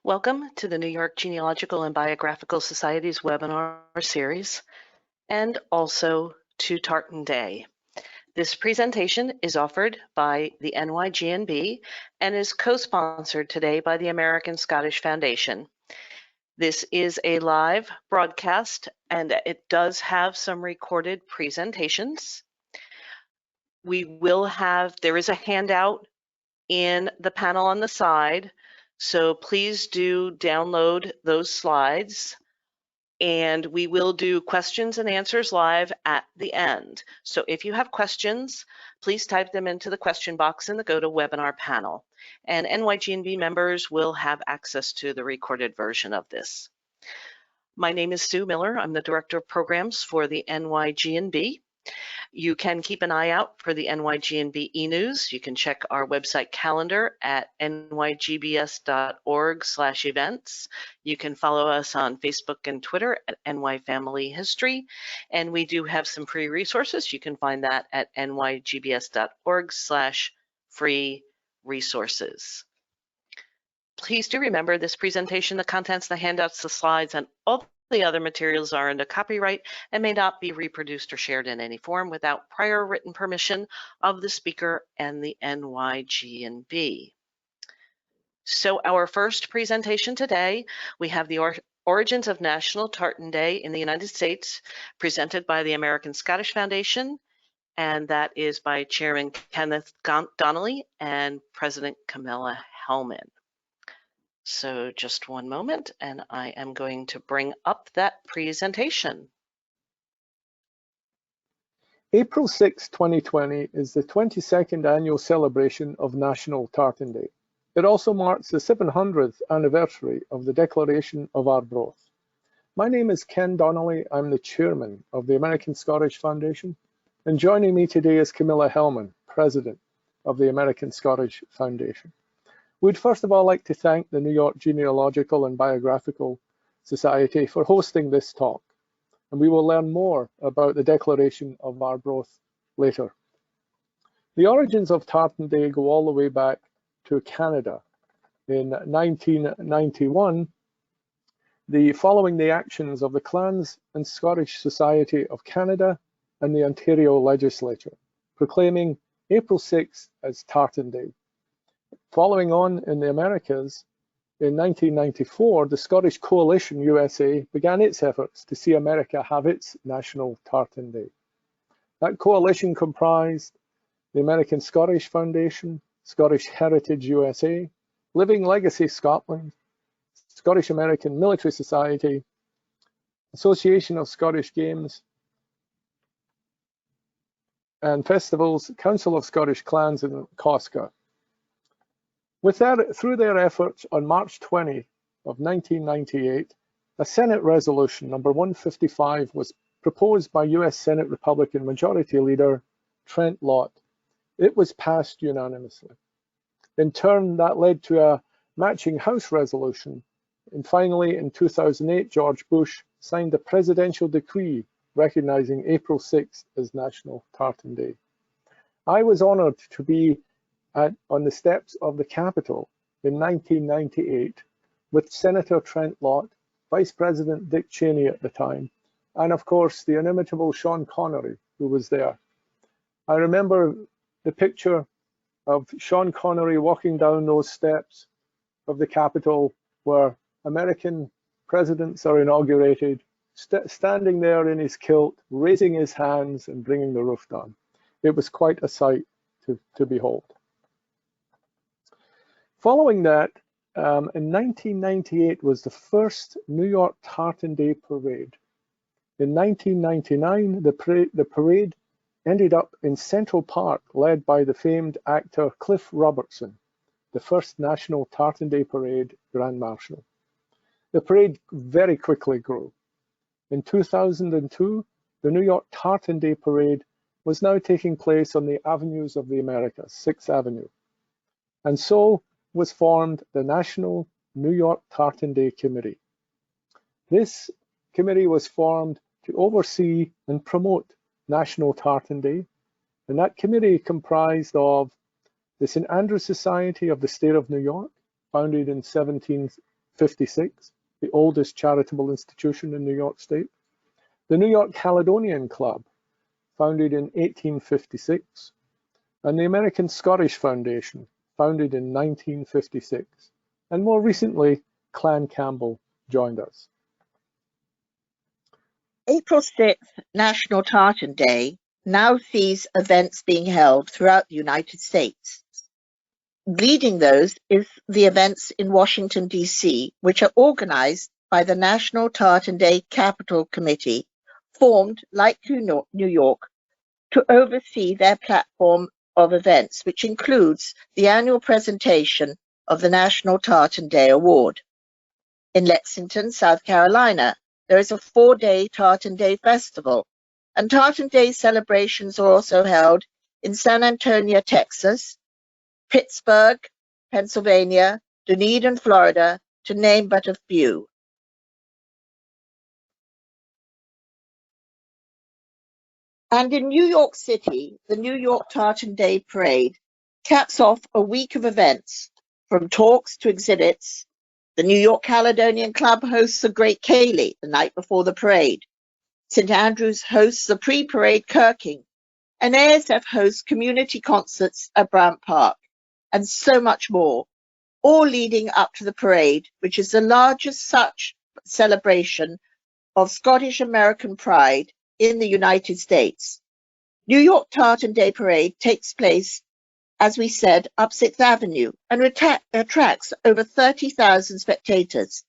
Welcome to the New York Genealogical and Biographical Society's webinar series, and also to Tartan Day. This presentation is offered by the NYGNB and is co-sponsored today by the American Scottish Foundation. This is a live broadcast and it does have some recorded presentations. There is a handout in the panel on the side, so please do download those slides, and we will do questions and answers live at the end. So if you have questions, please type them into the question box in the GoToWebinar panel, and NYGNB members will have access to the recorded version of this. My name is Sue Miller. I'm the Director of Programs for the NYGNB. You can keep an eye out for the NYGNB e-news. You can check our website calendar at nygbs.org/events. You can follow us on Facebook and Twitter at NY Family History. And we do have some free resources. You can find that at nygbs.org/free resources. Please do remember this presentation, the contents, the handouts, the slides, and all the other materials are under copyright and may not be reproduced or shared in any form without prior written permission of the speaker and the NYGNB. So our first presentation today, we have the Origins of National Tartan Day in the United States, presented by the American Scottish Foundation, and that is by Chairman Kenneth Donnelly and President Camilla Hellman. So just one moment, and I am going to bring up that presentation. April 6, 2020 is the 22nd annual celebration of National Tartan Day. It also marks the 700th anniversary of the Declaration of Arbroath. My name is Ken Donnelly. I'm the chairman of the American Scottish Foundation, and joining me today is Camilla Hellman, president of the American Scottish Foundation. We'd first of all like to thank the New York Genealogical and Biographical Society for hosting this talk, and we will learn more about the Declaration of Arbroath later. The origins of Tartan Day go all the way back to Canada. In 1991, following the actions of the Clans and Scottish Society of Canada and the Ontario Legislature, proclaiming April 6 as Tartan Day. Following on in the Americas, in 1994, the Scottish Coalition USA began its efforts to see America have its National Tartan Day. That coalition comprised the American Scottish Foundation, Scottish Heritage USA, Living Legacy Scotland, Scottish American Military Society, Association of Scottish Games and Festivals, Council of Scottish Clans, and COSCA. Through their efforts, on March 20 of 1998, a Senate resolution number 155 was proposed by US Senate Republican Majority Leader Trent Lott. It was passed unanimously. In turn, that led to a matching House resolution, and finally in 2008, George Bush signed a presidential decree recognizing April 6 as National Tartan Day. I was honored to be on the steps of the Capitol in 1998 with Senator Trent Lott, Vice President Dick Cheney at the time, and of course the inimitable Sean Connery, who was there. I remember the picture of Sean Connery walking down those steps of the Capitol where American presidents are inaugurated, standing there in his kilt, raising his hands and bringing the roof down. It was quite a sight to behold. Following that, in 1998 was the first New York Tartan Day Parade. In 1999, the parade ended up in Central Park, led by the famed actor Cliff Robertson, the first National Tartan Day Parade Grand Marshal. The parade very quickly grew. In 2002, the New York Tartan Day Parade was now taking place on the Avenues of the Americas, 6th Avenue. And so was formed the National New York Tartan Day Committee. This committee was formed to oversee and promote National Tartan Day, and that committee comprised of the St. Andrews Society of the State of New York, founded in 1856, the oldest charitable institution in New York State. The New York Caledonian Club, founded in 1856. And the American Scottish Foundation, founded in 1956. And more recently, Clan Campbell joined us. April 6th, National Tartan Day, now sees events being held throughout the United States. Leading those is the events in Washington, D.C., which are organized by the National Tartan Day Capital Committee, formed, like New York, to oversee their platform of events, which includes the annual presentation of the National Tartan Day Award. In Lexington, South Carolina, there is a 4-day Tartan Day Festival, and Tartan Day celebrations are also held in San Antonio, Texas, Pittsburgh, Pennsylvania, Dunedin, Florida, to name but a few. And in New York City, the New York Tartan Day Parade caps off a week of events, from talks to exhibits. The New York Caledonian Club hosts a great ceilidh the night before the parade. St. Andrews hosts a pre-parade kirking, and ASF hosts community concerts at Bryant Park, and so much more, all leading up to the parade, which is the largest such celebration of Scottish American pride in the United States. New York Tartan Day Parade takes place, as we said, up 6th Avenue and attracts over 30,000 spectators.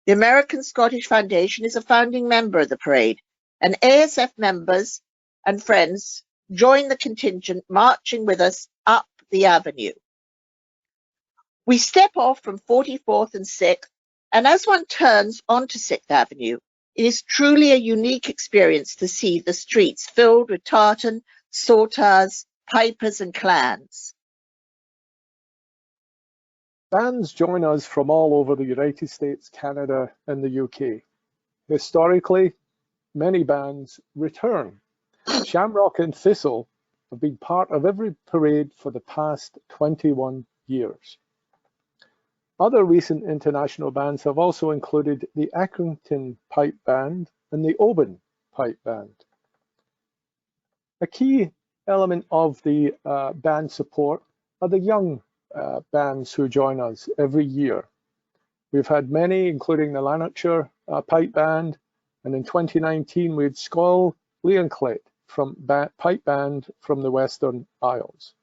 The American Scottish Foundation is a founding member of the parade, and ASF members and friends join the contingent marching with us up the avenue. We step off from 44th and 6th, and as one turns onto 6th Avenue, it is truly a unique experience to see the streets filled with tartan, sauteurs, pipers, and clans. Bands join us from all over the United States, Canada, and the UK. Historically, many bands return. Shamrock and Thistle have been part of every parade for the past 21 years. Other recent international bands have also included the Accrington Pipe Band and the Oban Pipe Band. A key element of the band support are the young bands who join us every year. We've had many, including the Lanarkshire Pipe Band, and in 2019 we had Scoil Leonclet from Pipe Band from the Western Isles.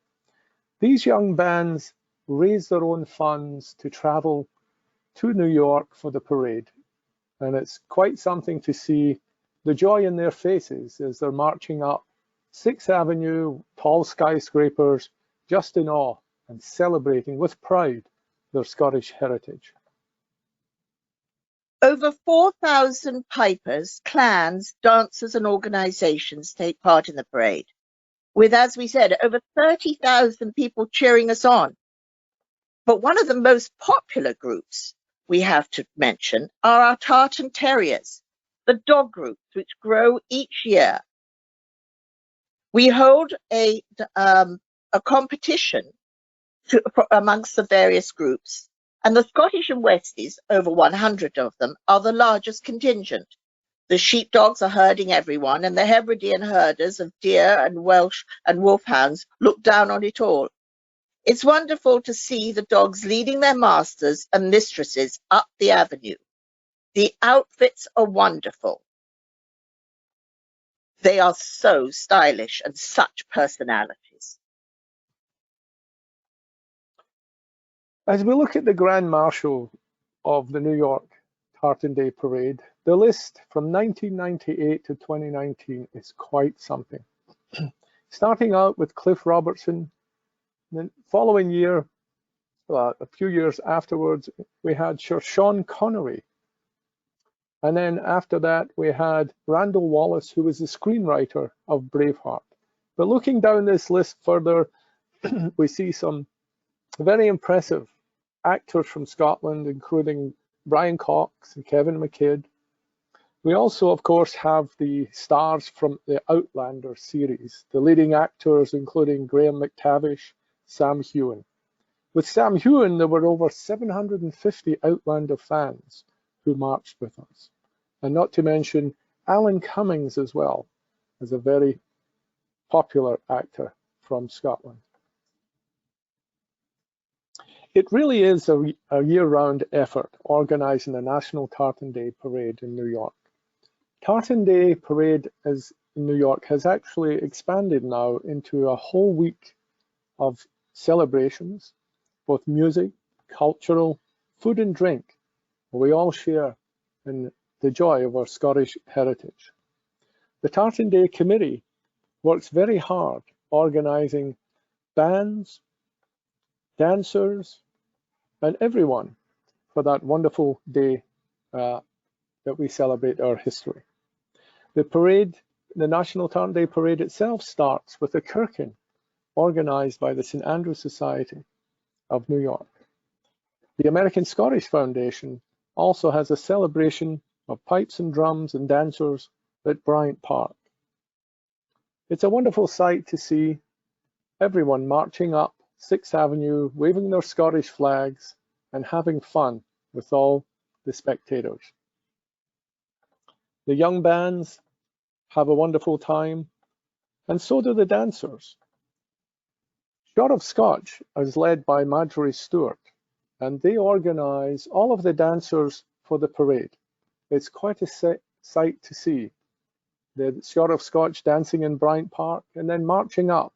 These young bands raise their own funds to travel to New York for the parade, and it's quite something to see the joy in their faces as they're marching up 6th Avenue, tall skyscrapers, just in awe and celebrating with pride their Scottish heritage. Over 4,000 pipers, clans, dancers, and organizations take part in the parade, with, as we said, over 30,000 people cheering us on. But one of the most popular groups we have to mention are our Tartan Terriers, the dog groups which grow each year. We hold a competition amongst the various groups, and the Scottish and Westies, over 100 of them, are the largest contingent. The sheepdogs are herding everyone, and the Hebridean herders of deer and Welsh and wolfhounds look down on it all. It's wonderful to see the dogs leading their masters and mistresses up the avenue. The outfits are wonderful. They are so stylish and such personalities. As we look at the Grand Marshal of the New York Tartan Day Parade, the list from 1998 to 2019 is quite something. Starting out with Cliff Robertson, the following year, a few years afterwards, we had Sir Sean Connery. And then after that, we had Randall Wallace, who was the screenwriter of Braveheart. But looking down this list further, we see some very impressive actors from Scotland, including Brian Cox and Kevin McKidd. We also, of course, have the stars from the Outlander series, the leading actors including Graham McTavish, Sam Heughan. With Sam Heughan, there were over 750 Outlander fans who marched with us. And not to mention Alan Cummings as well, as a very popular actor from Scotland. It really is a year-round effort organising the National Tartan Day Parade in New York. Tartan Day Parade in New York has actually expanded now into a whole week of celebrations, both music, cultural, food and drink. We all share in the joy of our Scottish heritage. The Tartan Day Committee works very hard organising bands, dancers, and everyone for that wonderful day that we celebrate our history. The parade, the National Tartan Day Parade itself starts with a Kirkin organised by the St. Andrews Society of New York. The American Scottish Foundation also has a celebration of pipes and drums and dancers at Bryant Park. It's a wonderful sight to see everyone marching up 6th Avenue, waving their Scottish flags and having fun with all the spectators. The young bands have a wonderful time, and so do the dancers. Shot of Scotch is led by Marjorie Stewart, and they organise all of the dancers for the parade. It's quite a sight to see. The Shot of Scotch dancing in Bryant Park and then marching up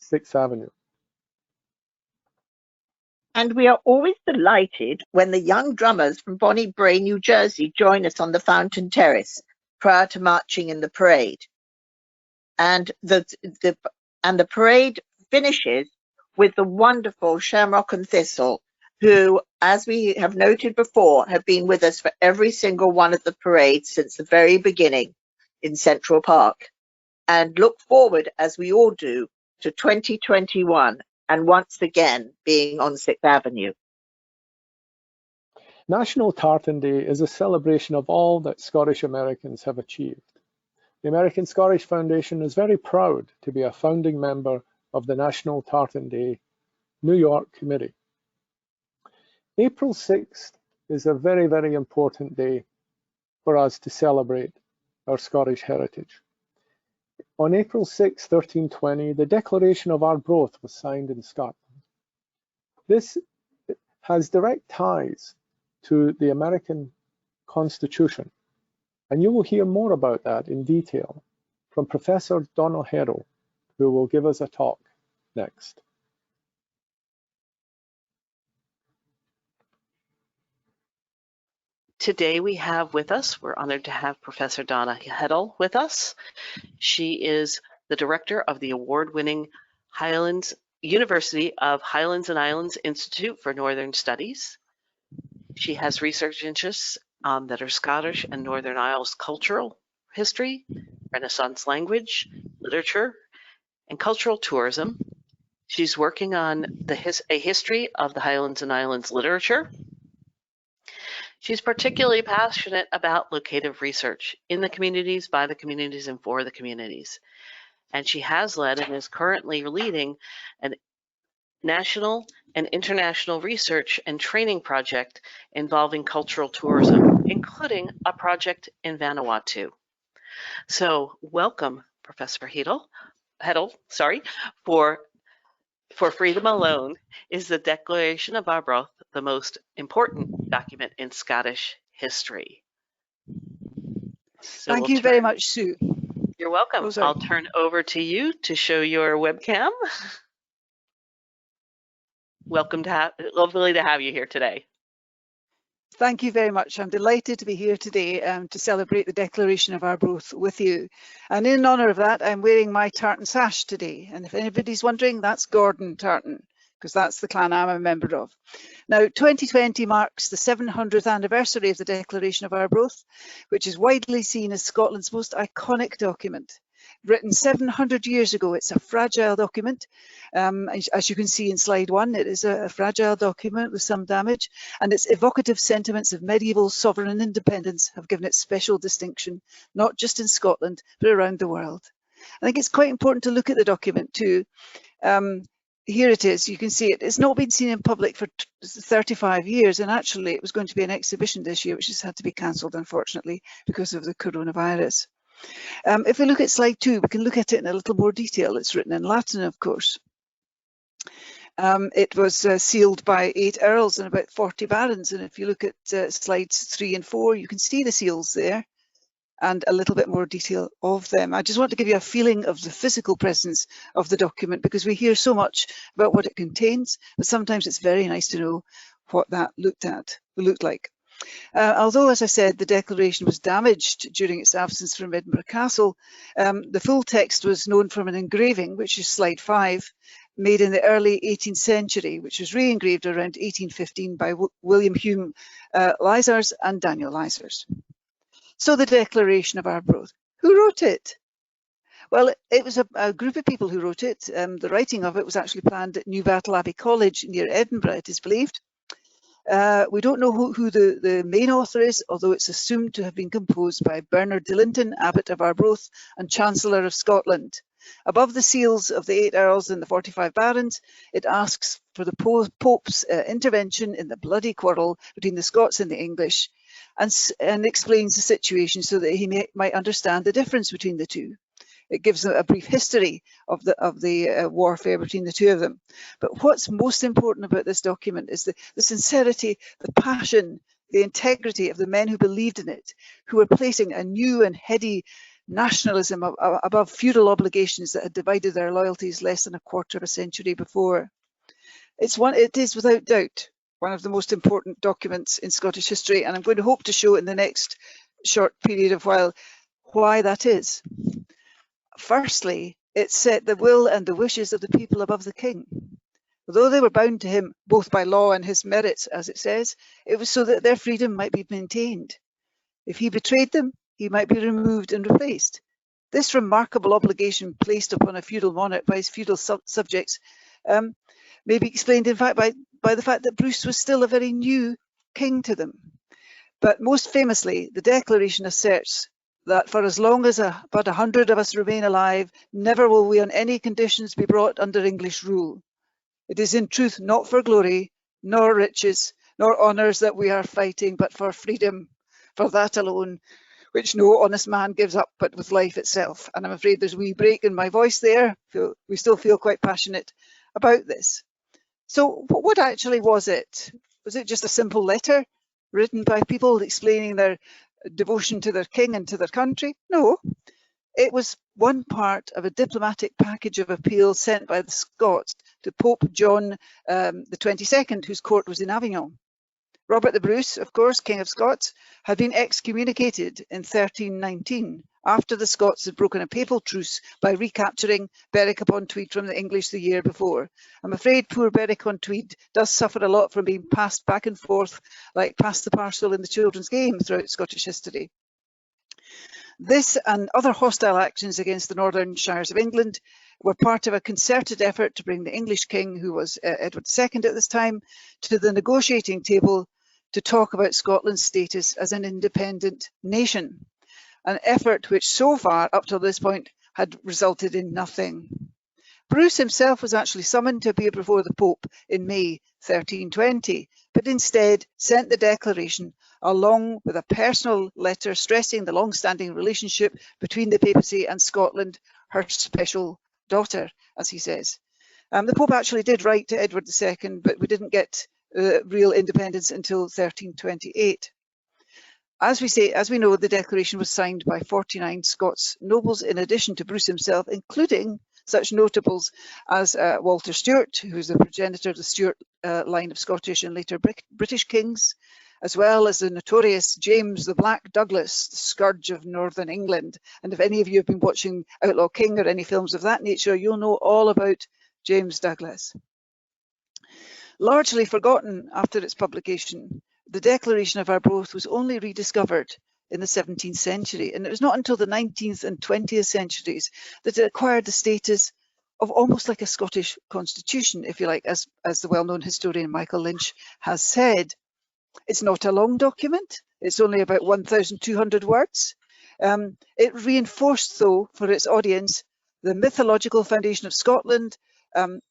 6th Avenue. And we are always delighted when the young drummers from Bonnie Brae, New Jersey, join us on the Fountain Terrace prior to marching in the parade. And the parade finishes with the wonderful Shamrock and Thistle, who, as we have noted before, have been with us for every single one of the parades since the very beginning in Central Park, and look forward, as we all do, to 2021 and once again being on 6th Avenue. National Tartan Day is a celebration of all that Scottish Americans have achieved. The American Scottish Foundation is very proud to be a founding member of the National Tartan Day New York Committee. April 6th is a very, very important day for us to celebrate our Scottish heritage. On April 6, 1320, the Declaration of Arbroath was signed in Scotland. This has direct ties to the American Constitution, and you will hear more about that in detail from Professor Donna Heddle, who will give us a talk next. Today we have with us, we're honored to have Professor Donna Heddle with us. She is the director of the award-winning University of Highlands and Islands Institute for Northern Studies. She has research interests that are Scottish and Northern Isles cultural history, Renaissance language, literature, and cultural tourism. She's working on a history of the Highlands and Islands literature. She's particularly passionate about locative research in the communities, by the communities, and for the communities. And she has led and is currently leading a national and international research and training project involving cultural tourism, including a project in Vanuatu. So welcome, Professor Heddle, For Freedom Alone is the Declaration of Arbroath, the most important document in Scottish history. So Thank you very much, Sue. You're welcome. I'll turn over to you to show your webcam. Lovely to have you here today. Thank you very much. I'm delighted to be here today to celebrate the Declaration of Arbroath with you. And in honour of that, I'm wearing my tartan sash today. And if anybody's wondering, that's Gordon Tartan, because that's the clan I'm a member of. Now, 2020 marks the 700th anniversary of the Declaration of Arbroath, which is widely seen as Scotland's most iconic document. Written 700 years ago, it's a fragile document. As you can see in slide 1, it is a fragile document with some damage, and its evocative sentiments of medieval sovereign independence have given it special distinction, not just in Scotland, but around the world. I think it's quite important to look at the document too. here it is, you can see it. It's not been seen in public for 35 years, and actually it was going to be an exhibition this year, which has had to be cancelled, unfortunately, because of the coronavirus. If we look at slide 2, we can look at it in a little more detail. It's written in Latin, of course. It was sealed by 8 earls and about 40 barons, and if you look at slides 3 and 4, you can see the seals there and a little bit more detail of them. I just want to give you a feeling of the physical presence of the document, because we hear so much about what it contains, but sometimes it's very nice to know what that looked like. Although, as I said, the declaration was damaged during its absence from Edinburgh Castle, the full text was known from an engraving, which is slide 5, made in the early 18th century, which was re-engraved around 1815 by William Hume Lysars and Daniel Lysars. So the Declaration of Arbroath. Who wrote it? Well, it was a group of people who wrote it. The writing of it was actually planned at New Battle Abbey College near Edinburgh, it is believed. We don't know who the main author is, although it's assumed to have been composed by Bernard de Linton, Abbot of Arbroath and Chancellor of Scotland. Above the seals of the 8 earls and the 45 barons, it asks for the Pope's intervention in the bloody quarrel between the Scots and the English, and explains the situation so that he might understand the difference between the two. It gives a brief history of the warfare between the two of them. But what's most important about this document is the sincerity, the passion, the integrity of the men who believed in it, who were placing a new and heady nationalism above feudal obligations that had divided their loyalties less than a quarter of a century before. It is without doubt one of the most important documents in Scottish history, and I'm going to hope to show in the next short period of while why that is. Firstly, it set the will and the wishes of the people above the king. Although they were bound to him both by law and his merits, as it says, it was so that their freedom might be maintained. If he betrayed them, he might be removed and replaced. This remarkable obligation placed upon a feudal monarch by his feudal subjects may be explained, in fact, by the fact that Bruce was still a very new king to them. But most famously, the Declaration asserts that for as long as about 100 of us remain alive, never will we on any conditions be brought under English rule. It is in truth not for glory, nor riches, nor honours that we are fighting, but for freedom, for that alone, which no honest man gives up but with life itself. And I'm afraid there's a wee break in my voice there. We still feel quite passionate about this. So what actually was it? Was it just a simple letter written by people explaining their devotion to their king and to their country? No, it was one part of a diplomatic package of appeals sent by the Scots to Pope John the 22nd, whose court was in Avignon. Robert the Bruce, of course, King of Scots, had been excommunicated in 1319 after the Scots had broken a papal truce by recapturing Berwick-upon-Tweed from the English the year before. I'm afraid poor Berwick-on-Tweed does suffer a lot from being passed back and forth like pass the parcel in the children's game throughout Scottish history. This and other hostile actions against the northern shires of England were part of a concerted effort to bring the English king, who was Edward II at this time, to the negotiating table to talk about Scotland's status as an independent nation. An effort which so far, up to this point, had resulted in nothing. Bruce himself was actually summoned to appear before the Pope in May 1320, but instead sent the declaration along with a personal letter stressing the long-standing relationship between the papacy and Scotland, her special daughter, as he says. The Pope actually did write to Edward II, but we didn't get real independence until 1328. As we know, the declaration was signed by 49 Scots nobles, in addition to Bruce himself, including such notables as Walter Stewart, who's the progenitor of the Stewart line of Scottish and later British kings, as well as the notorious James the Black Douglas, the scourge of Northern England. And if any of you have been watching Outlaw King or any films of that nature, you'll know all about James Douglas. Largely forgotten after its publication, the Declaration of Arbroath was only rediscovered in the 17th century, and it was not until the 19th and 20th centuries that it acquired the status of almost like a Scottish constitution, if you like, as the well-known historian Michael Lynch has said. It's not a long document. It's only about 1,200 words. It reinforced, though, for its audience, the mythological foundation of Scotland,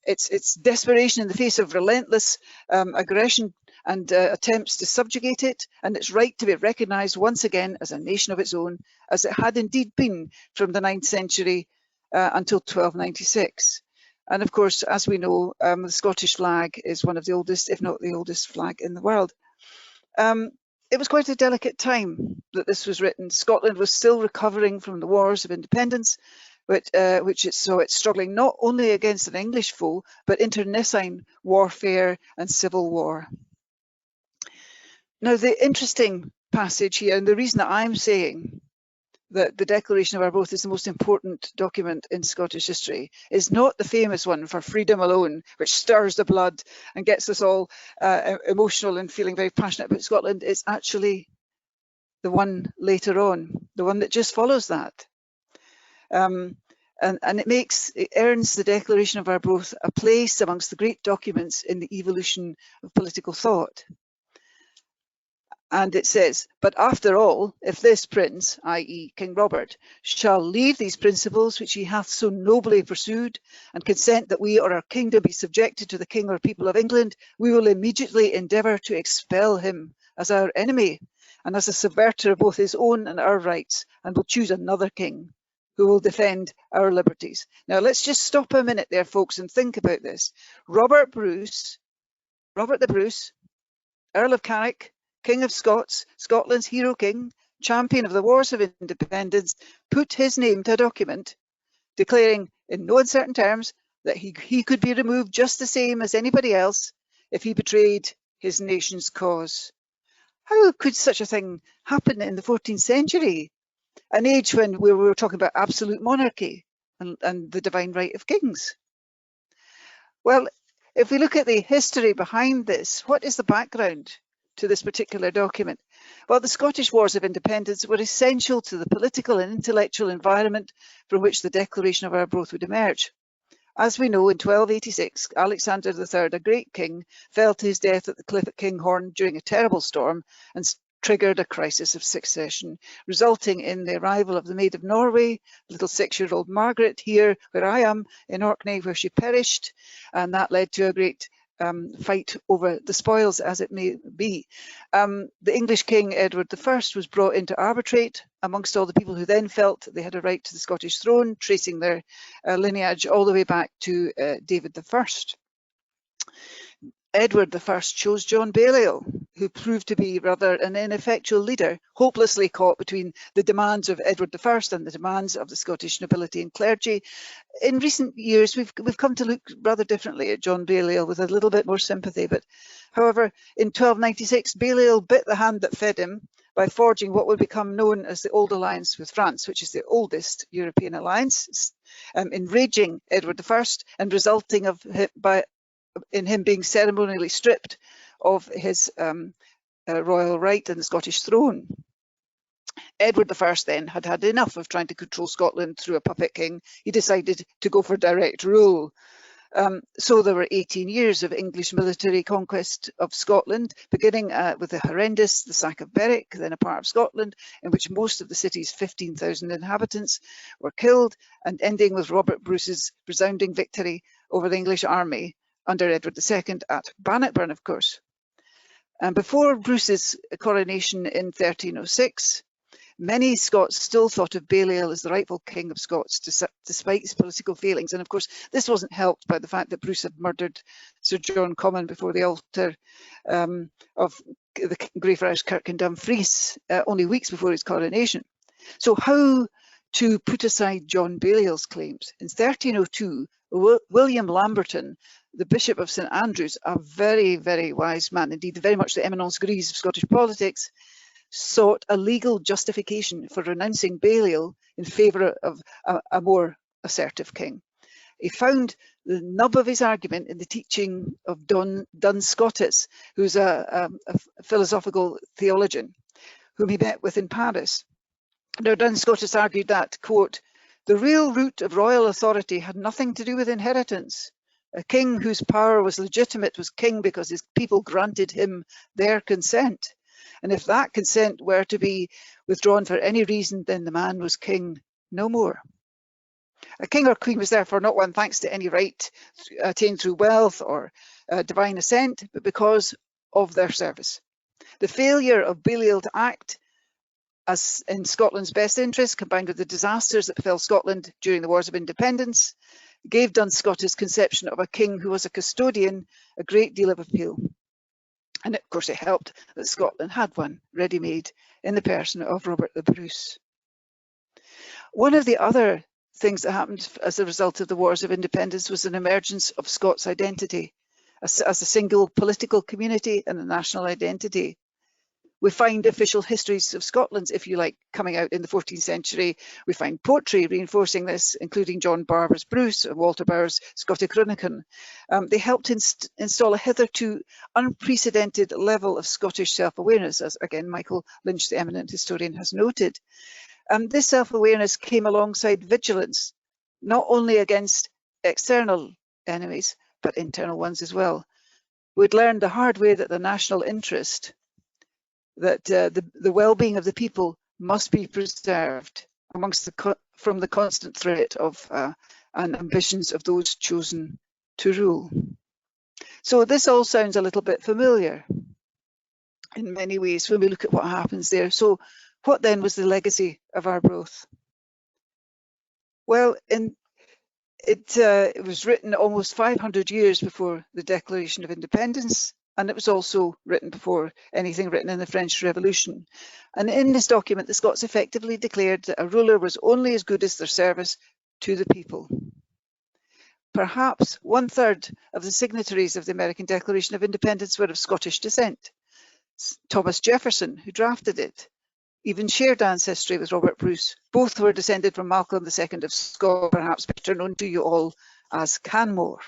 It's desperation in the face of relentless aggression and attempts to subjugate it, and its right to be recognised once again as a nation of its own, as it had indeed been from the 9th century until 1296. And of course, as we know, the Scottish flag is one of the oldest, if not the oldest flag in the world. It was quite a delicate time that this was written. Scotland was still recovering from the wars of independence, which it saw it struggling not only against an English foe, but internecine warfare and civil war. Now, the interesting passage here, and the reason that I'm saying that the Declaration of Arbroath is the most important document in Scottish history, is not the famous one for freedom alone, which stirs the blood and gets us all emotional and feeling very passionate about Scotland. It's actually the one later on, the one that just follows that. And it earns the Declaration of Arbroath a place amongst the great documents in the evolution of political thought. And it says, but after all, if this prince, i.e. King Robert, shall leave these principles which he hath so nobly pursued, and consent that we or our kingdom be subjected to the king or people of England, we will immediately endeavour to expel him as our enemy, and as a subverter of both his own and our rights, and will choose another king who will defend our liberties. Now let's just stop a minute there, folks, and think about this. Robert the Bruce, Earl of Carrick, King of Scots, Scotland's hero king, champion of the wars of independence, put his name to a document declaring in no uncertain terms that he could be removed just the same as anybody else if he betrayed his nation's cause. How could such a thing happen in the 14th century, an age when we were talking about absolute monarchy and the divine right of kings? Well, if we look at the history behind this, what is the background to this particular document? Well, the Scottish Wars of Independence were essential to the political and intellectual environment from which the Declaration of Arbroath would emerge. As we know, in 1286, Alexander III, a great king, fell to his death at the cliff at Kinghorn during a terrible storm and triggered a crisis of succession, resulting in the arrival of the Maid of Norway, little 6-year-old Margaret, here where I am in Orkney, where she perished, and that led to a great fight over the spoils, as it may be. The English King Edward I was brought in to arbitrate amongst all the people who then felt they had a right to the Scottish throne, tracing their lineage all the way back to David I. Edward I chose John Balliol, who proved to be rather an ineffectual leader, hopelessly caught between the demands of Edward I and the demands of the Scottish nobility and clergy. In recent years, we've come to look rather differently at John Balliol with a little bit more sympathy. But however, in 1296, Balliol bit the hand that fed him by forging what would become known as the Old Alliance with France, which is the oldest European alliance, enraging Edward I and resulting in him being ceremonially stripped of his royal right and the Scottish throne. Edward I then had had enough of trying to control Scotland through a puppet king. He decided to go for direct rule. So there were 18 years of English military conquest of Scotland, beginning with the horrendous, the sack of Berwick, then a part of Scotland, in which most of the city's 15,000 inhabitants were killed, and ending with Robert Bruce's resounding victory over the English army under Edward II at Bannockburn, of course. And before Bruce's coronation in 1306, many Scots still thought of Balliol as the rightful king of Scots, despite his political failings. And of course, this wasn't helped by the fact that Bruce had murdered Sir John Comyn before the altar of the Greyfriars Kirk in Dumfries, only weeks before his coronation. So how to put aside John Balliol's claims? In 1302, William Lamberton, the Bishop of St Andrews, a very, very wise man, indeed very much the eminence grise of Scottish politics, sought a legal justification for renouncing Balliol in favour of a more assertive king. He found the nub of his argument in the teaching of Duns Scotus, who's a philosophical theologian, whom he met with in Paris. Now, Duns Scotus argued that, quote, the real root of royal authority had nothing to do with inheritance. A king whose power was legitimate was king because his people granted him their consent. And if that consent were to be withdrawn for any reason, then the man was king no more. A king or queen was therefore not won thanks to any right attained through wealth or divine ascent, but because of their service. The failure of Balliol to act as in Scotland's best interest, combined with the disasters that befell Scotland during the Wars of Independence, gave Duns Scotus' conception of a king who was a custodian a great deal of appeal. And of course it helped that Scotland had one ready-made in the person of Robert the Bruce. One of the other things that happened as a result of the Wars of Independence was an emergence of Scots identity as a single political community and a national identity. We find official histories of Scotland, if you like, coming out in the 14th century. We find poetry reinforcing this, including John Barber's Bruce and Walter Bower's Scotichronicon. They helped install a hitherto unprecedented level of Scottish self-awareness, as again Michael Lynch, the eminent historian, has noted. This self-awareness came alongside vigilance, not only against external enemies, but internal ones as well. We'd learned the hard way that the national interest, that the well-being of the people must be preserved from the constant threat of and ambitions of those chosen to rule. So this all sounds a little bit familiar in many ways when we look at what happens there. So what then was the legacy of Arbroath? Well, it was written almost 500 years before the Declaration of Independence, and it was also written before anything written in the French Revolution. And in this document, the Scots effectively declared that a ruler was only as good as their service to the people. Perhaps 1/3 of the signatories of the American Declaration of Independence were of Scottish descent. Thomas Jefferson, who drafted it, even shared ancestry with Robert Bruce. Both were descended from Malcolm II of Scotland, perhaps better known to you all as Canmore.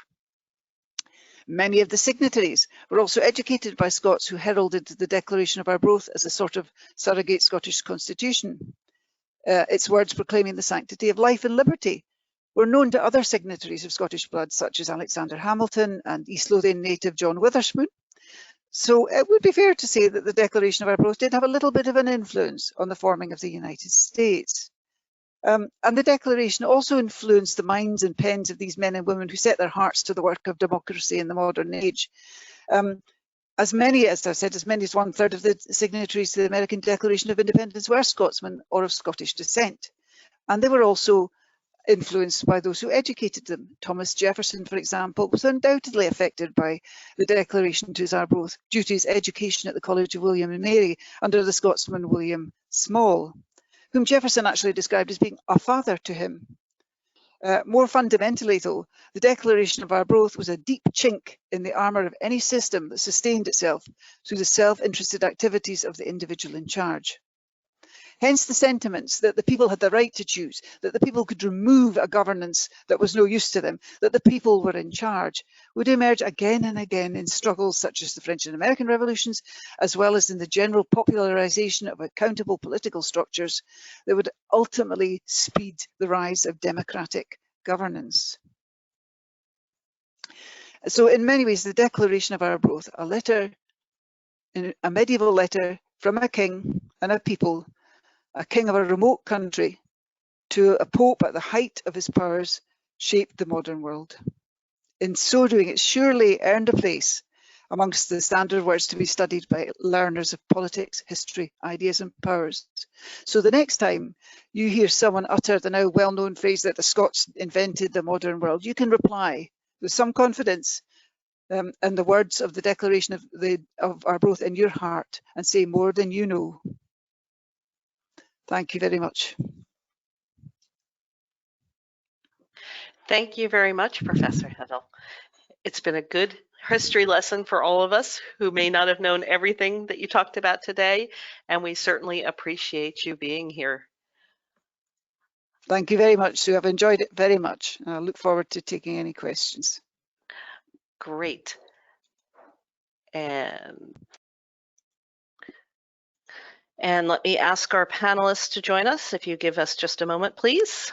Many of the signatories were also educated by Scots who heralded the Declaration of Arbroath as a sort of surrogate Scottish constitution. Its words proclaiming the sanctity of life and liberty were known to other signatories of Scottish blood, such as Alexander Hamilton and East Lothian native John Witherspoon. So it would be fair to say that the Declaration of Arbroath did have a little bit of an influence on the forming of the United States. And the Declaration also influenced the minds and pens of these men and women who set their hearts to the work of democracy in the modern age. As many as 1/3 of the signatories to the American Declaration of Independence were Scotsmen or of Scottish descent. And they were also influenced by those who educated them. Thomas Jefferson, for example, was undoubtedly affected by the Declaration to his Arbroath due to his education at the College of William and Mary under the Scotsman William Small, whom Jefferson actually described as being a father to him. More fundamentally, though, the Declaration of Arbroath was a deep chink in the armour of any system that sustained itself through the self-interested activities of the individual in charge. Hence the sentiments that the people had the right to choose, that the people could remove a governance that was no use to them, that the people were in charge, would emerge again and again in struggles such as the French and American revolutions, as well as in the general popularisation of accountable political structures that would ultimately speed the rise of democratic governance. So in many ways, the Declaration of Arbroath, a medieval letter from a king and a people, a king of a remote country, to a pope at the height of his powers, shaped the modern world. In so doing, it surely earned a place amongst the standard words to be studied by learners of politics, history, ideas and powers. So the next time you hear someone utter the now well-known phrase that the Scots invented the modern world, you can reply with some confidence and the words of the Declaration of Arbroath in your heart and say more than you know. Thank you very much. Thank you very much, Professor Heddle. It's been a good history lesson for all of us who may not have known everything that you talked about today, and we certainly appreciate you being here. Thank you very much, Sue. I've enjoyed it very much. I look forward to taking any questions. Great. And let me ask our panelists to join us. If you give us just a moment, please.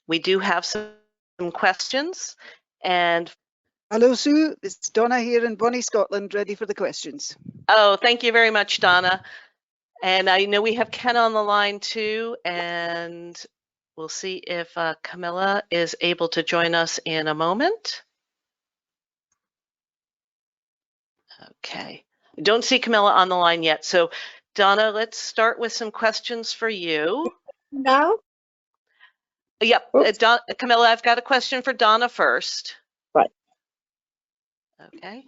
We do have some questions. And hello, Sue. It's Donna here in Bonnie, Scotland, ready for the questions. Oh, thank you very much, Donna. And I know we have Ken on the line too. And We'll see if Camilla is able to join us in a moment. Okay, don't see Camilla on the line yet. So Donna, let's start with some questions for you. Now? Yep, Oops. Camilla, I've got a question for Donna first. Right. Okay.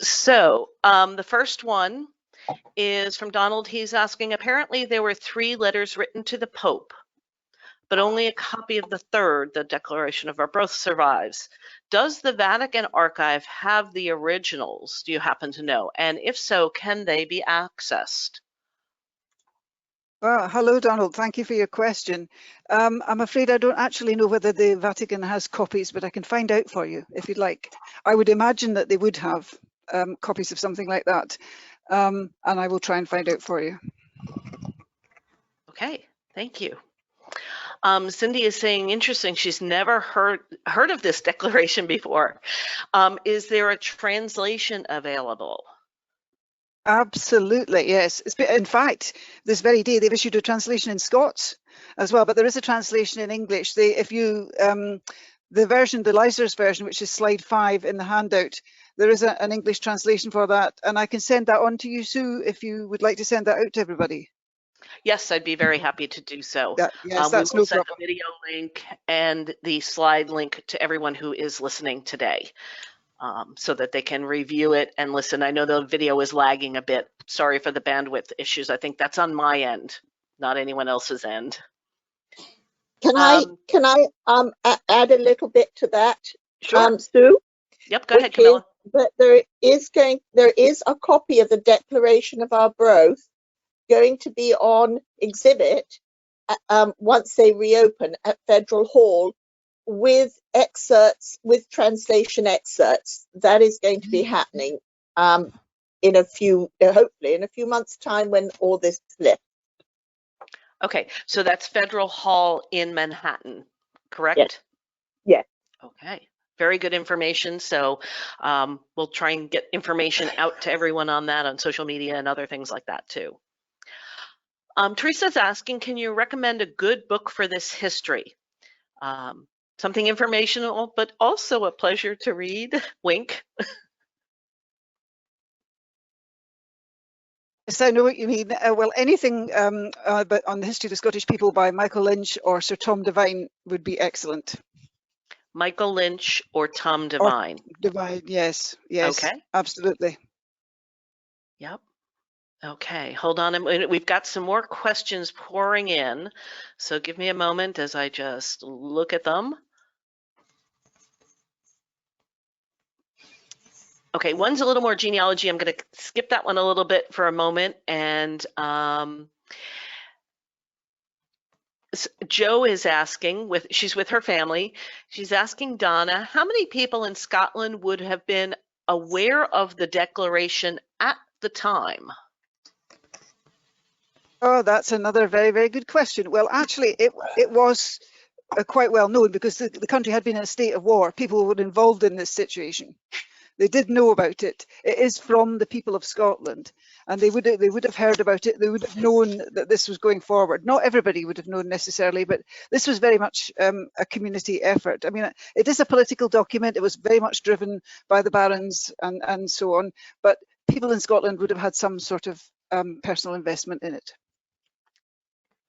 So the first one is from Donald. He's asking, apparently there were 3 letters written to the Pope, but only a copy of the third, the Declaration of Arbroath, survives. Does the Vatican archive have the originals? Do you happen to know? And if so, can they be accessed? Well, hello, Donald. Thank you for your question. I'm afraid I don't actually know whether the Vatican has copies, but I can find out for you if you'd like. I would imagine that they would have copies of something like that, and I will try and find out for you. Okay, thank you. Cindy is saying, interesting, she's never heard of this declaration before. Is there a translation available? Absolutely, yes. In fact, this very day they've issued a translation in Scots as well, but there is a translation in English. The version, the Leicesters version, which is slide 5 in the handout, there is an English translation for that, and I can send that on to you, Sue, if you would like to send that out to everybody. Yes, I'd be very happy to do so. Yes, that's we will no send problem. the video link and the slide link to everyone who is listening today, so that they can review it and listen. I know the video is lagging a bit. Sorry for the bandwidth issues. I think that's on my end, not anyone else's end. Can I add a little bit to that, Sure. Sue? Yep, go ahead, Camilla. But there is a copy of the Declaration of Arbroath going to be on exhibit once they reopen at Federal Hall with excerpts, with translation excerpts. That is going to be happening in a few, hopefully in a few months' time when all this lifts. Okay, so that's Federal Hall in Manhattan, correct? Yes. Yes. Okay, very good information. So we'll try and get information out to everyone on that on social media and other things like that too. Teresa's asking, can you recommend a good book for this history? Something informational, but also a pleasure to read. Wink. Yes, I know what you mean. Well, anything but on the history of the Scottish people by Michael Lynch or Sir Tom Devine would be excellent. Michael Lynch or Tom Devine? Devine, yes, Okay. Absolutely. Yep. Okay, hold on a minute. We've got some more questions pouring in, so give me a moment as I just look at them. Okay, one's a little more genealogy. I'm going to skip that one a little bit for a moment. And Joe is asking, she's with her family, she's asking Donna, how many people in Scotland would have been aware of the declaration at the time? Oh, that's another very, very good question. Well, actually, it was quite well known because the country had been in a state of war. People were involved in this situation. They did know about it. It is from the people of Scotland, and they would have heard about it. They would have known that this was going forward. Not everybody would have known necessarily, but this was very much a community effort. I mean, it is a political document. It was very much driven by the barons and so on, but people in Scotland would have had some sort of personal investment in it.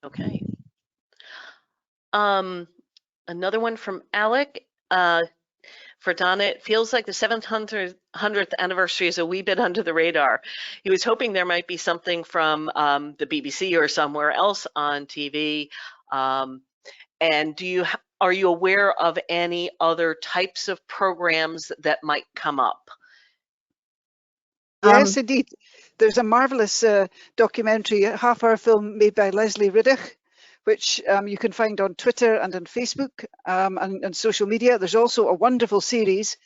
Okay. Another one from Alec. For Donna, it feels like the 700th anniversary is a wee bit under the radar. He was hoping there might be something from the BBC or somewhere else on TV. And are you aware of any other types of programs that might come up? Yes, indeed. There's a marvelous documentary, half-hour film made by Leslie Riddick, which you can find on Twitter and on Facebook and social media. There's also a wonderful series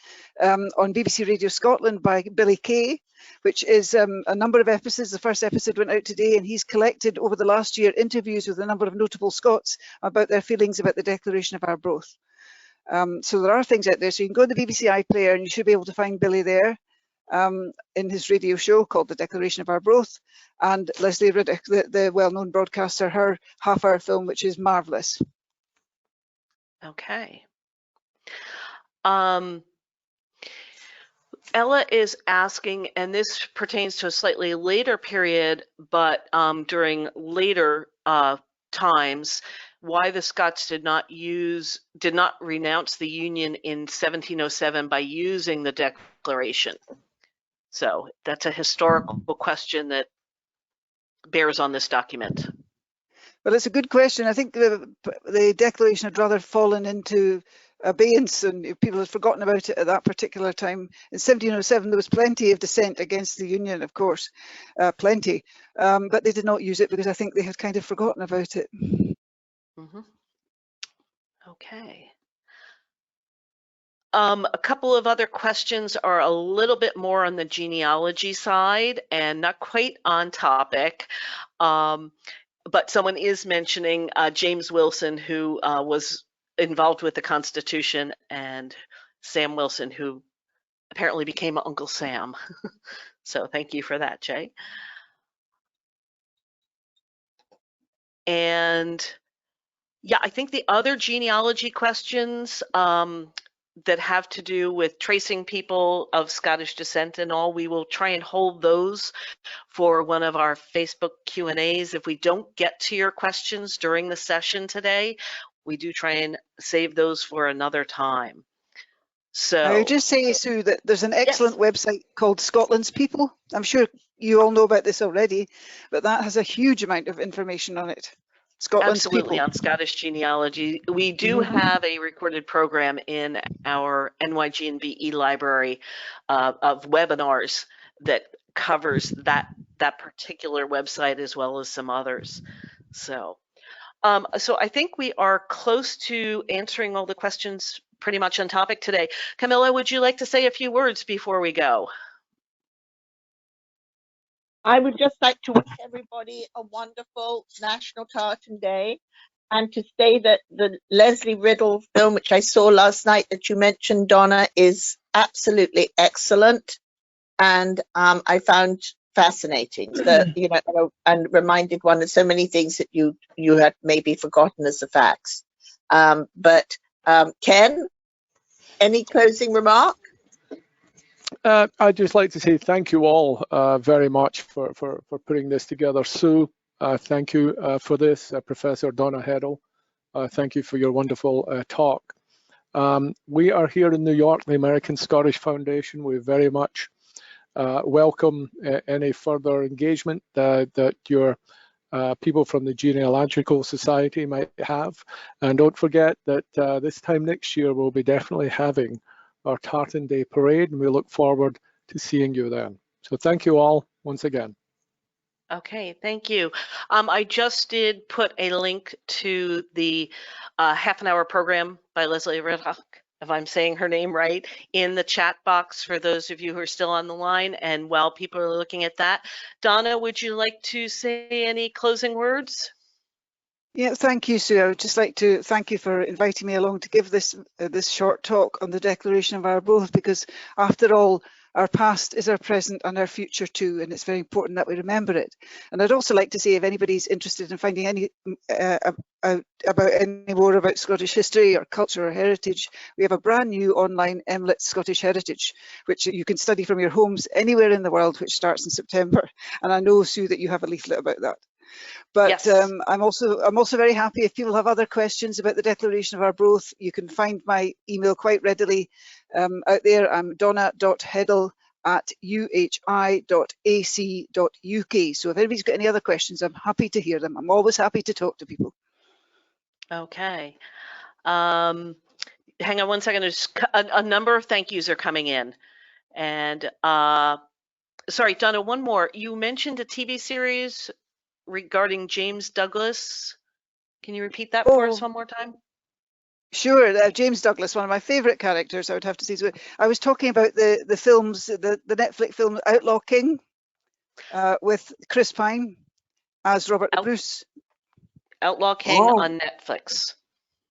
on BBC Radio Scotland by Billy Kay, which is a number of episodes. The first episode went out today, and he's collected over the last year interviews with a number of notable Scots about their feelings about the Declaration of Arbroath. So there are things out there. So you can go to the BBC iPlayer and you should be able to find Billy there. in his radio show called The Declaration of Arbroath, and Leslie Riddick, the well-known broadcaster, her half-hour film, which is marvellous. Okay. Ella is asking, and this pertains to a slightly later period, but during later times, why the Scots did not renounce the Union in 1707 by using the Declaration. So that's a historical question that bears on this document. Well, it's a good question. I think the Declaration had rather fallen into abeyance, and people had forgotten about it at that particular time. In 1707, there was plenty of dissent against the Union, of course, plenty, but they did not use it because I think they had kind of forgotten about it. Mm-hmm. Okay. A couple of other questions are a little bit more on the genealogy side and not quite on topic. But someone is mentioning James Wilson, who was involved with the Constitution, and Sam Wilson, who apparently became Uncle Sam. So thank you for that, Jay. And yeah, I think the other genealogy questions that have to do with tracing people of Scottish descent and all, we will try and hold those for one of our Facebook Q&As. If we don't get to your questions during the session today, we do try and save those for another time. So I would just say, Sue, that there's an excellent website called Scotland's People. I'm sure you all know about this already, but that has a huge amount of information on it. Scotland's absolutely, People. on Scottish genealogy. We do have a recorded program in our NYG&BE library of webinars that covers that particular website as well as some others. So I think we are close to answering all the questions pretty much on topic today. Camilla, would you like to say a few words before we go? I would just like to wish everybody a wonderful National Tartan Day, and to say that the Leslie Riddle film, which I saw last night that you mentioned, Donna, is absolutely excellent, and I found fascinating. And reminded one of so many things that you had maybe forgotten as the facts. Ken, any closing remark? I'd just like to say thank you all very much for putting this together. Sue, thank you for this. Professor Donna Heddle, thank you for your wonderful talk. We are here in New York, the American Scottish Foundation. We very much welcome any further engagement that your people from the Genealogical Society might have. And don't forget that this time next year, we'll be definitely having our Tartan Day Parade, and we look forward to seeing you then. So thank you all once again. Okay, thank you. I just did put a link to the half-an-hour program by Leslie Riddick, if I'm saying her name right, in the chat box for those of you who are still on the line. And while people are looking at that, Donna, would you like to say any closing words? Yeah, thank you, Sue. I would just like to thank you for inviting me along to give this short talk on the Declaration of Arbroath, because after all, our past is our present and our future too, and it's very important that we remember it. And I'd also like to say, if anybody's interested in finding any about any more about Scottish history or culture or heritage, we have a brand new online MLIT Scottish Heritage, which you can study from your homes anywhere in the world, which starts in September. And I know, Sue, that you have a leaflet about that. But yes. I'm also very happy if people have other questions about the Declaration of Arbroath. You can find my email quite readily out there. I'm donna.heddle@uhi.ac.uk. So if anybody's got any other questions, I'm happy to hear them. I'm always happy to talk to people. Okay. Hang on one second. There's a number of thank yous are coming in. And sorry, Donna, one more. You mentioned a TV series regarding James Douglas. Can you repeat that for us one more time? Sure, James Douglas, one of my favourite characters, I would have to say. I was talking about the films, the Netflix film Outlaw King with Chris Pine as Robert the Bruce. Outlaw King on Netflix.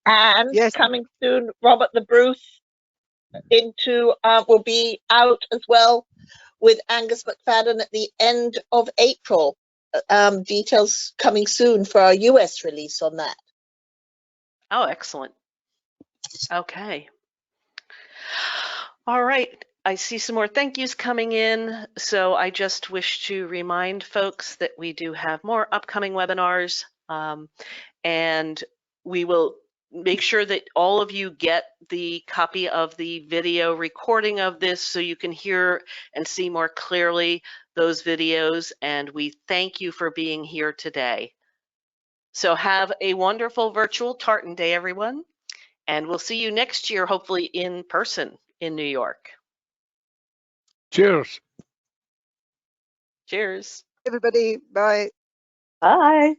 And yes, coming soon, Robert the Bruce will be out as well with Angus McFadden at the end of April. Details coming soon for our US release on that. Oh, excellent. Okay. All right. I see some more thank yous coming in. So I just wish to remind folks that we do have more upcoming webinars, and we will make sure that all of you get the copy of the video recording of this so you can hear and see more clearly those videos. And we thank you for being here today. So have a wonderful virtual Tartan Day, everyone. And we'll see you next year, hopefully in person in New York. Cheers. Cheers. Everybody, bye. Bye.